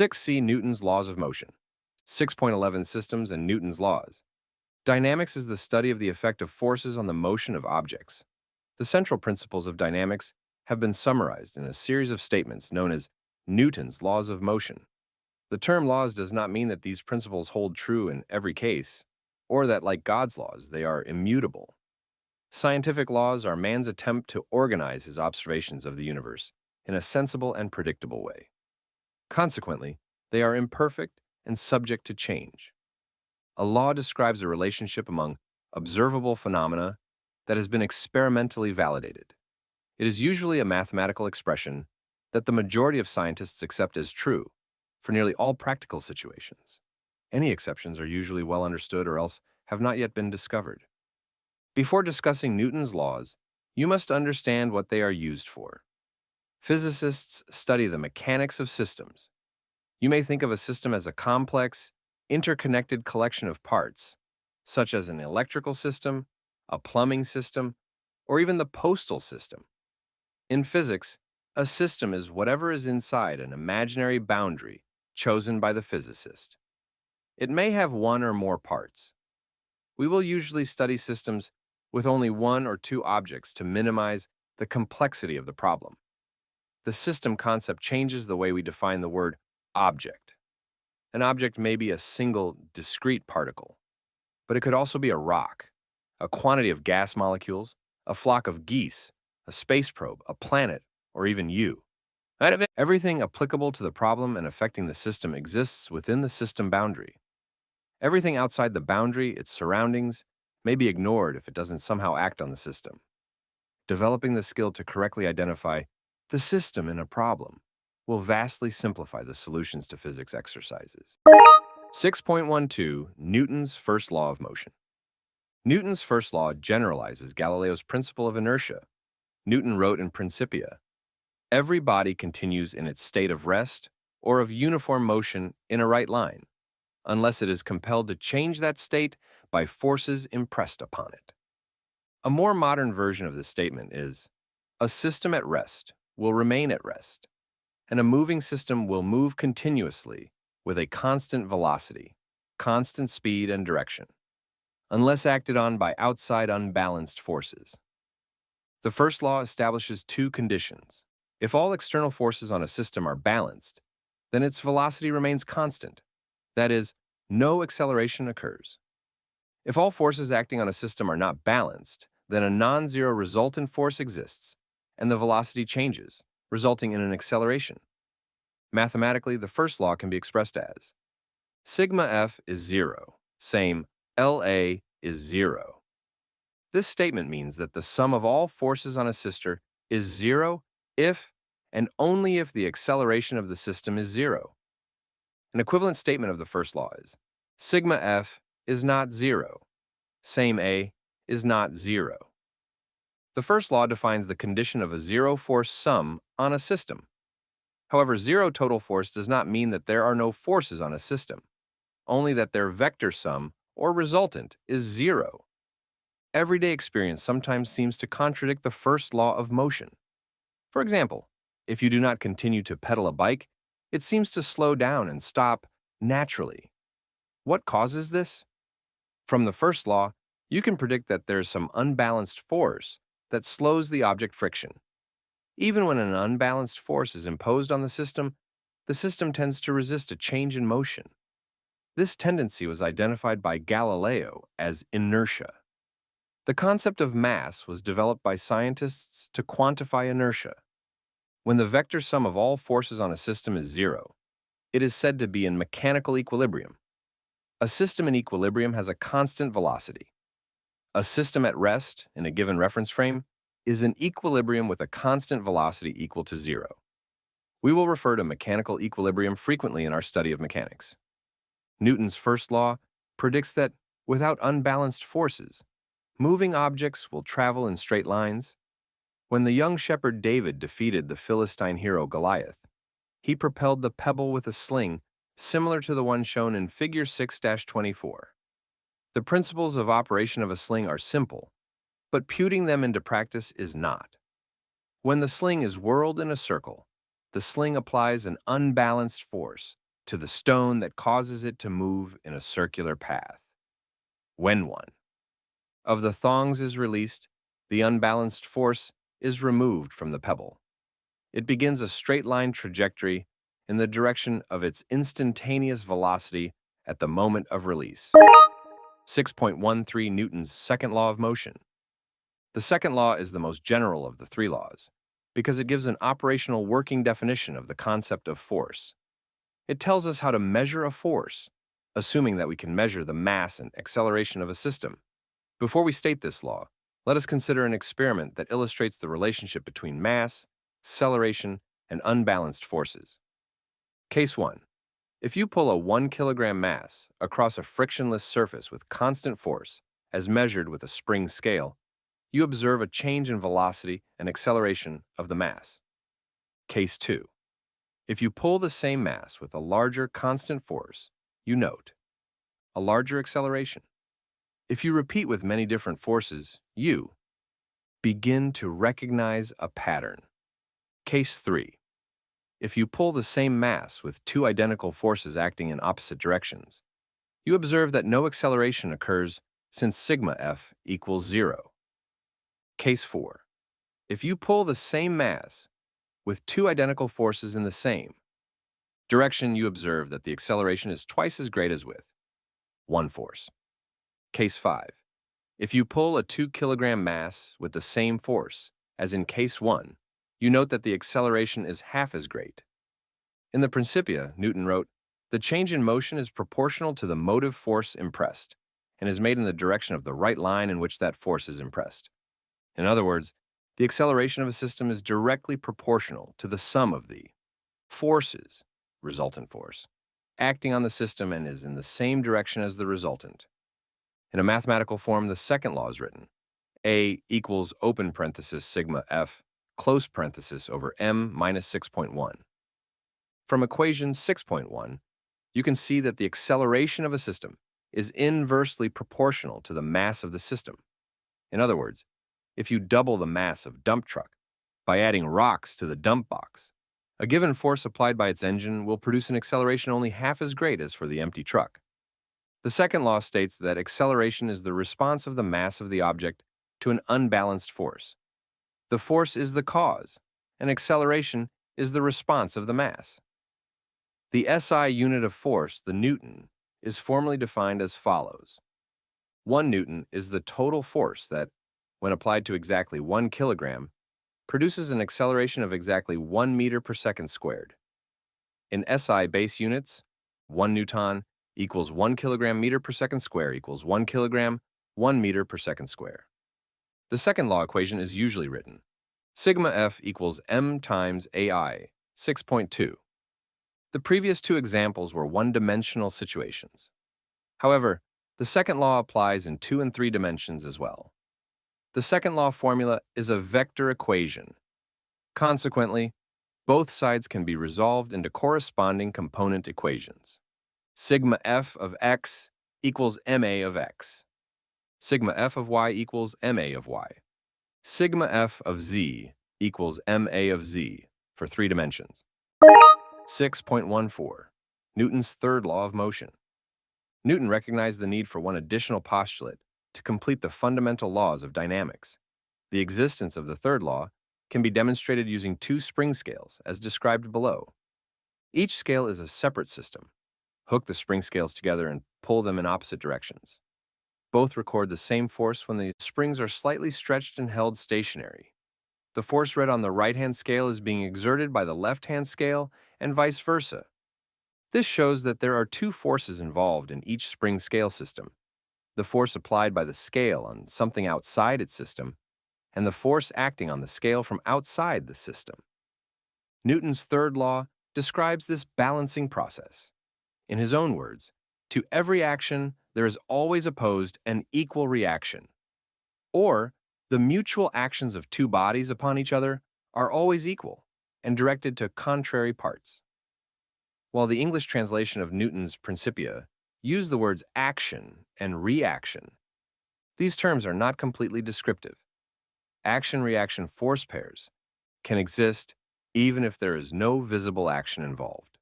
6. Newton's laws of motion. 6.11 Systems and Newton's laws. Dynamics is the study of the effect of forces on the motion of objects. The central principles of dynamics have been summarized in a series of statements known as Newton's laws of motion. The term laws does not mean that these principles hold true in every case, or that, like God's laws, they are immutable. Scientific laws are man's attempt to organize his observations of the universe in a sensible and predictable way. Consequently, they are imperfect and subject to change. A law describes a relationship among observable phenomena that has been experimentally validated. It is usually a mathematical expression that the majority of scientists accept as true for nearly all practical situations. Any exceptions are usually well understood or else have not yet been discovered. Before discussing Newton's laws, you must understand what they are used for. Physicists study the mechanics of systems. You may think of a system as a complex, interconnected collection of parts, such as an electrical system, a plumbing system, or even the postal system. In physics, a system is whatever is inside an imaginary boundary chosen by the physicist. It may have one or more parts. We will usually study systems with only one or two objects to minimize the complexity of the problem. The system concept changes the way we define the word object. An object may be a single, discrete particle, but it could also be a rock, a quantity of gas molecules, a flock of geese, a space probe, a planet, or even you. Everything applicable to the problem and affecting the system exists within the system boundary. Everything outside the boundary, its surroundings, may be ignored if it doesn't somehow act on the system. Developing the skill to correctly identify the system in a problem will vastly simplify the solutions to physics exercises. 6.12 Newton's first law of motion. Newton's first law generalizes Galileo's principle of inertia. Newton wrote in Principia, "Every body continues in its state of rest or of uniform motion in a right line, unless it is compelled to change that state by forces impressed upon it." A more modern version of this statement is, "A system at rest will remain at rest, and a moving system will move continuously with a constant velocity, constant speed and direction, unless acted on by outside unbalanced forces." The first law establishes two conditions. If all external forces on a system are balanced, then its velocity remains constant. That is, no acceleration occurs. If all forces acting on a system are not balanced, then a non-zero resultant force exists, and the velocity changes, resulting in an acceleration. Mathematically, the first law can be expressed as sigma F is 0, same LA is 0. This statement means that the sum of all forces on a system is 0 if and only if the acceleration of the system is 0. An equivalent statement of the first law is sigma F is not 0, same A is not 0. The first law defines the condition of a zero-force sum on a system. However, zero total force does not mean that there are no forces on a system, only that their vector sum, or resultant, is 0. Everyday experience sometimes seems to contradict the first law of motion. For example, if you do not continue to pedal a bike, it seems to slow down and stop naturally. What causes this? From the first law, you can predict that there is some unbalanced force that slows the object friction. Even when an unbalanced force is imposed on the system tends to resist a change in motion. This tendency was identified by Galileo as inertia. The concept of mass was developed by scientists to quantify inertia. When the vector sum of all forces on a system is 0, it is said to be in mechanical equilibrium. A system in equilibrium has a constant velocity. A system at rest, in a given reference frame, is in equilibrium with a constant velocity equal to 0. We will refer to mechanical equilibrium frequently in our study of mechanics. Newton's first law predicts that, without unbalanced forces, moving objects will travel in straight lines. When the young shepherd David defeated the Philistine hero Goliath, he propelled the pebble with a sling similar to the one shown in Figure 6-24. The principles of operation of a sling are simple, but putting them into practice is not. When the sling is whirled in a circle, the sling applies an unbalanced force to the stone that causes it to move in a circular path. When one of the thongs is released, the unbalanced force is removed from the pebble. It begins a straight-line trajectory in the direction of its instantaneous velocity at the moment of release. 6.13 Newton's second law of motion. The second law is the most general of the three laws because it gives an operational working definition of the concept of force. It tells us how to measure a force, assuming that we can measure the mass and acceleration of a system. Before we state this law, let us consider an experiment that illustrates the relationship between mass, acceleration, and unbalanced forces. Case 1. If you pull a 1 kilogram mass across a frictionless surface with constant force, as measured with a spring scale, you observe a change in velocity and acceleration of the mass. Case 2. If you pull the same mass with a larger constant force, you note a larger acceleration. If you repeat with many different forces, you begin to recognize a pattern. Case 3. If you pull the same mass with two identical forces acting in opposite directions, you observe that no acceleration occurs since sigma F equals 0. Case 4. If you pull the same mass with two identical forces in the same direction, you observe that the acceleration is twice as great as with one force. Case 5. If you pull a 2 kilogram mass with the same force as in case 1, you note that the acceleration is half as great. In the Principia, Newton wrote, "The change in motion is proportional to the motive force impressed, and is made in the direction of the right line in which that force is impressed." In other words, the acceleration of a system is directly proportional to the sum of the forces, resultant force, acting on the system and is in the same direction as the resultant. In a mathematical form, the second law is written: A equals open parenthesis sigma F close parenthesis over m minus 6.1. From equation 6.1, you can see that the acceleration of a system is inversely proportional to the mass of the system. In other words, if you double the mass of dump truck by adding rocks to the dump box, a given force applied by its engine will produce an acceleration only half as great as for the empty truck. The second law states that acceleration is the response of the mass of the object to an unbalanced force. The force is the cause, and acceleration is the response of the mass. The SI unit of force, the Newton, is formally defined as follows. 1 Newton is the total force that, when applied to exactly 1 kilogram, produces an acceleration of exactly 1 meter per second squared. In SI base units, 1 Newton equals 1 kilogram meter per second square equals 1 kilogram, 1 meter per second square. The second law equation is usually written: sigma F equals m times AI, 6.2. The previous two examples were one-dimensional situations. However, the second law applies in 2 and 3 dimensions as well. The second law formula is a vector equation. Consequently, both sides can be resolved into corresponding component equations. Sigma F of x equals ma of x. Sigma F of y equals ma of y. Sigma F of z equals ma of z for 3 dimensions. 6.14. Newton's third law of motion. Newton recognized the need for one additional postulate to complete the fundamental laws of dynamics. The existence of the third law can be demonstrated using 2 spring scales, as described below. Each scale is a separate system. Hook the spring scales together and pull them in opposite directions. Both record the same force when the springs are slightly stretched and held stationary. The force read on the right-hand scale is being exerted by the left-hand scale, and vice versa. This shows that there are 2 forces involved in each spring scale system: the force applied by the scale on something outside its system, and the force acting on the scale from outside the system. Newton's third law describes this balancing process. In his own words, to every action there is always opposed an equal reaction, or the mutual actions of 2 bodies upon each other are always equal and directed to contrary parts. While the English translation of Newton's Principia use the words action and reaction, these terms are not completely descriptive. Action-reaction force pairs can exist even if there is no visible action involved.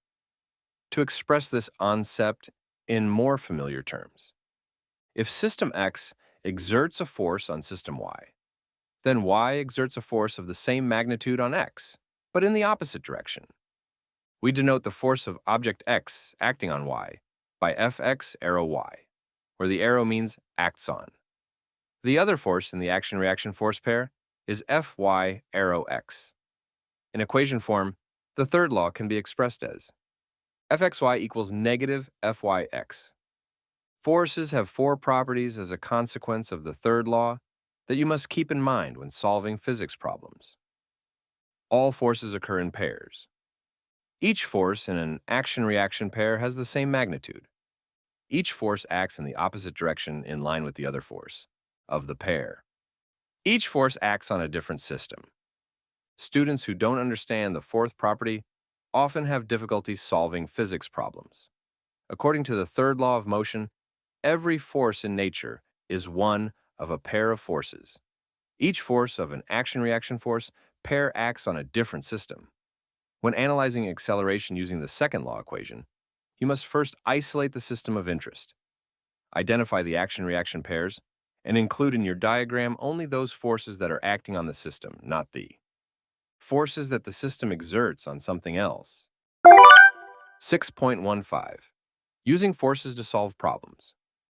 to express this concept in more familiar terms. If system X exerts a force on system Y, then Y exerts a force of the same magnitude on X, but in the opposite direction. We denote the force of object X acting on Y by Fx arrow Y, where the arrow means acts on. The other force in the action-reaction force pair is Fy arrow X. In equation form, the third law can be expressed as Fxy equals negative Fyx. Forces have four properties as a consequence of the third law that you must keep in mind when solving physics problems. All forces occur in pairs. Each force in an action-reaction pair has the same magnitude. Each force acts in the opposite direction in line with the other force of the pair. Each force acts on a different system. Students who don't understand the fourth property often have difficulty solving physics problems. According to the third law of motion, every force in nature is one of a pair of forces. Each force of an action-reaction force pair acts on a different system. When analyzing acceleration using the second law equation, you must first isolate the system of interest, identify the action-reaction pairs, and include in your diagram only those forces that are acting on the system, not the forces that the system exerts on something else. 6.15. Using forces to solve problems.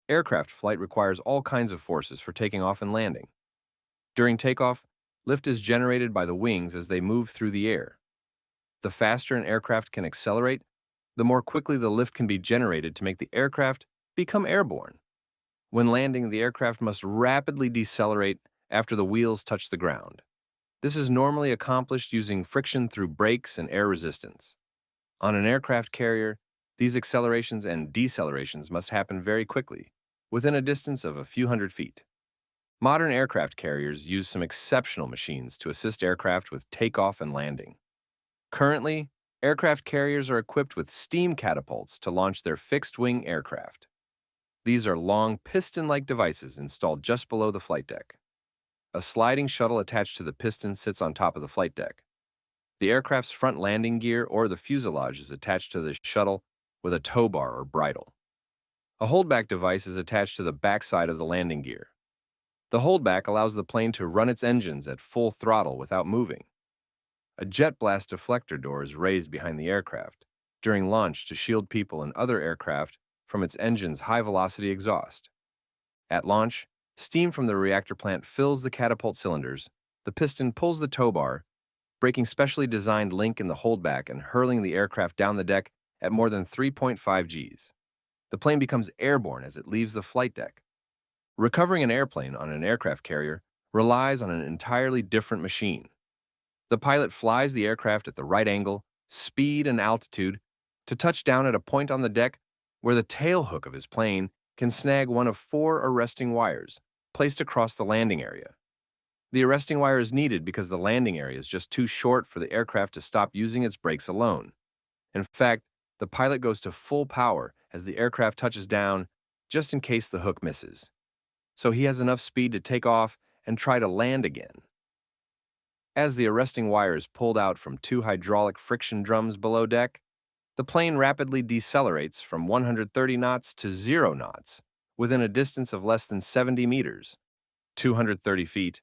Aircraft flight requires all kinds of forces for taking off and landing. During takeoff, lift is generated by the wings as they move through the air. The faster an aircraft can accelerate, the more quickly the lift can be generated to make the aircraft become airborne. When landing, the aircraft must rapidly decelerate after the wheels touch the ground. This is normally accomplished using friction through brakes and air resistance. On an aircraft carrier, these accelerations and decelerations must happen very quickly, within a distance of a few hundred feet. Modern aircraft carriers use some exceptional machines to assist aircraft with takeoff and landing. Currently, aircraft carriers are equipped with steam catapults to launch their fixed-wing aircraft. These are long, piston-like devices installed just below the flight deck. A sliding shuttle attached to the piston sits on top of the flight deck. The aircraft's front landing gear or the fuselage is attached to the shuttle with a tow bar or bridle. A holdback device is attached to the backside of the landing gear. The holdback allows the plane to run its engines at full throttle without moving. A jet blast deflector door is raised behind the aircraft during launch to shield people and other aircraft from its engine's high-velocity exhaust. At launch, steam from the reactor plant fills the catapult cylinders, the piston pulls the tow bar, breaking specially designed link in the holdback and hurling the aircraft down the deck at more than 3.5 Gs. The plane becomes airborne as it leaves the flight deck. Recovering an airplane on an aircraft carrier relies on an entirely different machine. The pilot flies the aircraft at the right angle, speed, and altitude to touch down at a point on the deck where the tail hook of his plane can snag one of 4 arresting wires placed across the landing area. The arresting wire is needed because the landing area is just too short for the aircraft to stop using its brakes alone. In fact, the pilot goes to full power as the aircraft touches down just in case the hook misses. So he has enough speed to take off and try to land again. As the arresting wire is pulled out from 2 hydraulic friction drums below deck, the plane rapidly decelerates from 130 knots to 0 knots within a distance of less than 70 meters, 230 feet,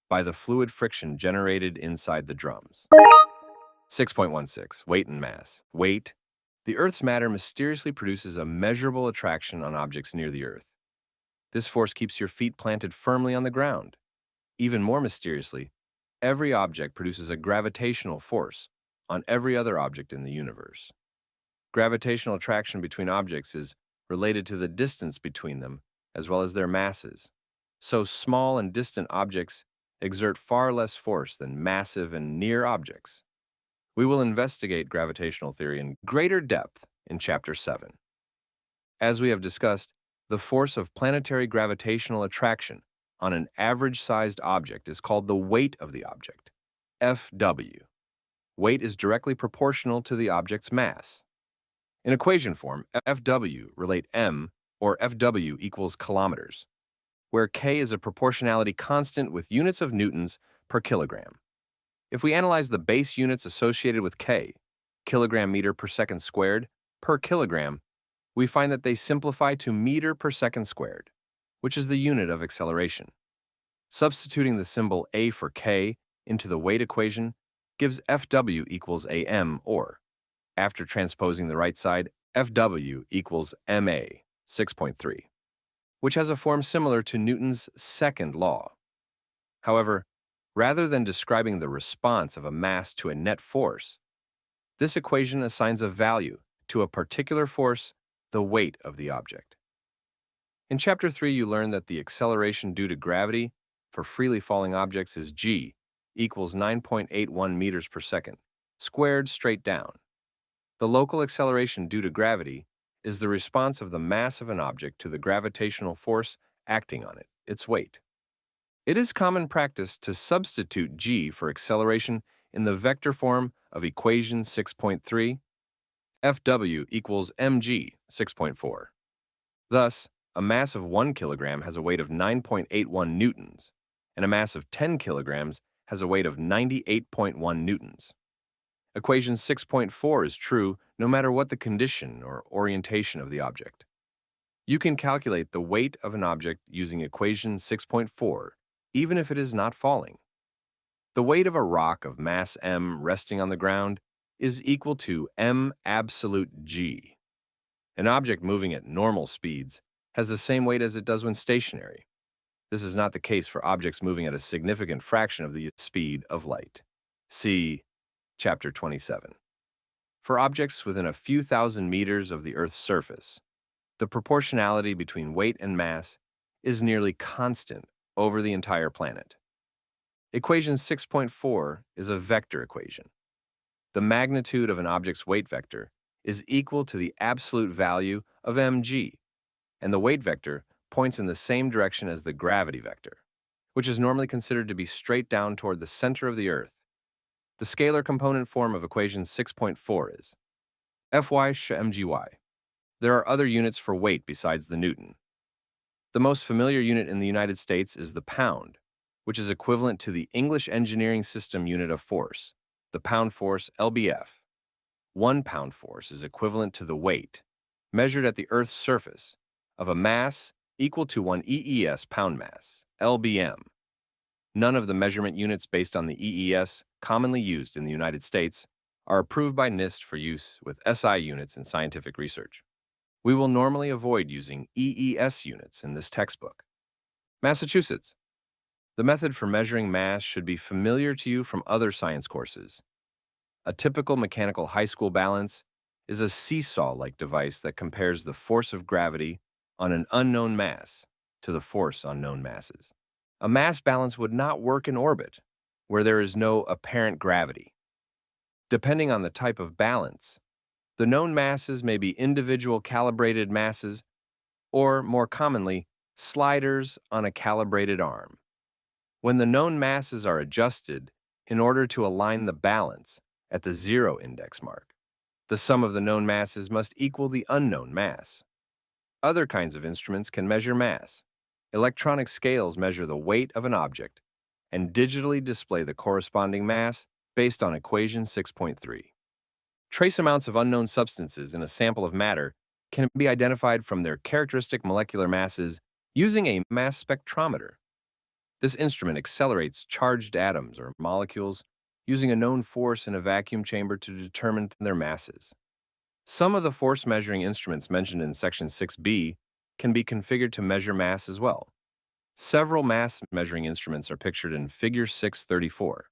by the fluid friction generated inside the drums. 6.16. Weight and mass. Weight. The Earth's matter mysteriously produces a measurable attraction on objects near the Earth. This force keeps your feet planted firmly on the ground. Even more mysteriously, every object produces a gravitational force on every other object in the universe. Gravitational attraction between objects is related to the distance between them as well as their masses. So small and distant objects exert far less force than massive and near objects. We will investigate gravitational theory in greater depth in Chapter 7. As we have discussed, the force of planetary gravitational attraction on an average-sized object is called the weight of the object, Fw. Weight is directly proportional to the object's mass. In equation form, Fw relate m, or Fw equals kilometers, where k is a proportionality constant with units of newtons per kilogram. If we analyze the base units associated with k, kilogram meter per second squared, per kilogram, we find that they simplify to meter per second squared, which is the unit of acceleration. Substituting the symbol a for k into the weight equation gives Fw equals am, or, after transposing the right side, Fw equals ma, 6.3, which has a form similar to Newton's second law. However, rather than describing the response of a mass to a net force, this equation assigns a value to a particular force, the weight of the object. In Chapter 3, you learn that the acceleration due to gravity for freely falling objects is g equals 9.81 meters per second, squared straight down. The local acceleration due to gravity is the response of the mass of an object to the gravitational force acting on it, its weight. It is common practice to substitute g for acceleration in the vector form of equation 6.3, Fw equals mg, 6.4. Thus, a mass of 1 kilogram has a weight of 9.81 newtons, and a mass of 10 kilograms has a weight of 98.1 newtons. Equation 6.4 is true no matter what the condition or orientation of the object. You can calculate the weight of an object using equation 6.4, even if it is not falling. The weight of a rock of mass m resting on the ground is equal to m absolute g. An object moving at normal speeds has the same weight as it does when stationary. This is not the case for objects moving at a significant fraction of the speed of light. See Chapter 27. For objects within a few thousand meters of the Earth's surface, the proportionality between weight and mass is nearly constant over the entire planet. Equation 6.4 is a vector equation. The magnitude of an object's weight vector is equal to the absolute value of mg, and the weight vector points in the same direction as the gravity vector, which is normally considered to be straight down toward the center of the Earth. The scalar component form of equation 6.4 is Fy sh mgy. There are other units for weight besides the Newton. The most familiar unit in the United States is the pound, which is equivalent to the English engineering system unit of force, the pound force lbf. 1 pound force is equivalent to the weight, measured at the Earth's surface, of a mass equal to 1 EES pound mass, lbm. None of the measurement units based on the EES commonly used in the United States are approved by NIST for use with SI units in scientific research. We will normally avoid using EES units in this textbook. Massachusetts. The method for measuring mass should be familiar to you from other science courses. A typical mechanical high school balance is a seesaw-like device that compares the force of gravity on an unknown mass to the force on known masses. A mass balance would not work in orbit, where there is no apparent gravity. Depending on the type of balance, the known masses may be individual calibrated masses, or, more commonly, sliders on a calibrated arm. When the known masses are adjusted in order to align the balance at the zero index mark, the sum of the known masses must equal the unknown mass. Other kinds of instruments can measure mass. Electronic scales measure the weight of an object and digitally display the corresponding mass based on equation 6.3. Trace amounts of unknown substances in a sample of matter can be identified from their characteristic molecular masses using a mass spectrometer. This instrument accelerates charged atoms or molecules using a known force in a vacuum chamber to determine their masses. Some of the force measuring instruments mentioned in Section 6b can be configured to measure mass as well. Several mass measuring instruments are pictured in Figure 634.